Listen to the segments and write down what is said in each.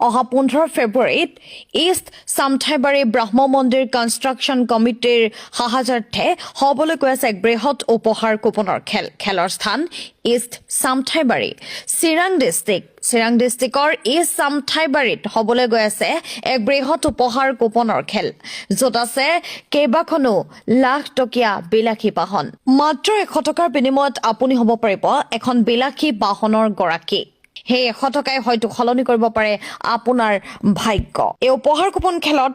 অহা 15 ফেব্ৰুৱাৰীত ইষ্ট সামথাইবাৰী ব্ৰহ্ম মন্দিৰ কনষ্ট্ৰাকশ্যন কমিটিৰ সাহায্যাৰ্থে হ'বলৈ গৈ আছে এক বৃহৎ উপহাৰ কুপনৰ খেলৰ স্থান ইষ্ট সামথাইবাৰী চিৰাং ডিষ্ট্ৰিক্টৰ ইষ্ট সামথাইবাৰীত হ'বলৈ গৈ আছে এক বৃহৎ উপহাৰ কুপনৰ খেল য'ত আছে কেইবাখনো লাখ টকীয়া বিলাসী বাহন মাত্ৰ 100 টকাৰ বিনিময়ত আপুনি হ'ব পাৰিব এখন বিলাসী বাহনৰ গৰাকী সেই 100 টকাই হয়তো সলনি কৰিব পাৰে আপোনাৰ ভাগ্য এই উপহাৰ কুপন খেলত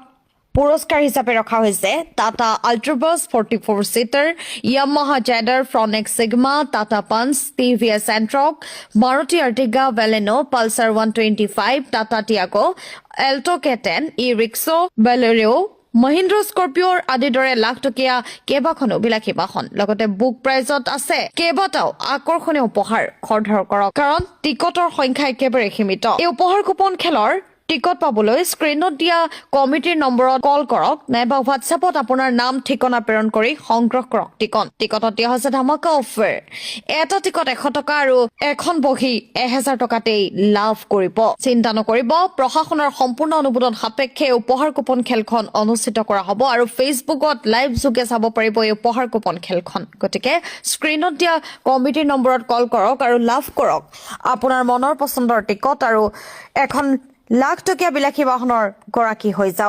পুৰস্কাৰ হিচাপে ৰখা হৈছে টাটা আল্ট্ৰাবাছ 44 সিটাৰ ইয়ামাহা জেডাৰ Fronx Sigma Tata Punch TVS Ntorq Maruti Ertiga Baleno Pulsar 125 Tata Tiago Alto K10 e rickshaw Bolero Mahindra স্কৰপিঅ'ৰ আদিৰ দৰে লাখ টকীয়া কেইবাখনো বিলাসী বাহন লগতে বুক প্ৰাইজত আছে কেইবাটাও আকৰ্ষণীয় উপহাৰ খৰধৰ কৰক কাৰণ টিকটৰ সংখ্যা একেবাৰে সীমিত এই উপহাৰ কুপন খেলৰ টিকট পাবলৈ স্ক্ৰিনত দিয়া কমিটিৰ নম্বৰত কল কৰক নাইবা হোৱাটছএপত আপোনাৰ নাম ঠিকনা প্ৰেৰণ কৰি সংগ্ৰহ কৰক টিকটত দিয়া হৈছে ধামাকা অফাৰ এটা টিকট 100 টকা আৰু এখন বহি 1000 টকাতেই লাভ কৰিব চিন্তা নকৰিব প্ৰশাসনৰ সম্পূৰ্ণ অনুমোদন সাপেক্ষে উপহাৰ কুপন খেলখন অনুষ্ঠিত কৰা হ'ব আৰু ফেচবুকত লাইভ যোগে চাব পাৰিব এই উপহাৰ কুপন খেলখন গতিকে স্ক্ৰিনত দিয়া কমিটিৰ নম্বৰত কল কৰক আৰু লাভ কৰক আপোনাৰ মনৰ পছন্দৰ টিকট আৰু এখন লাখ টকীয়া বিলাসী বাহনৰ গৰাকী হৈ যাওক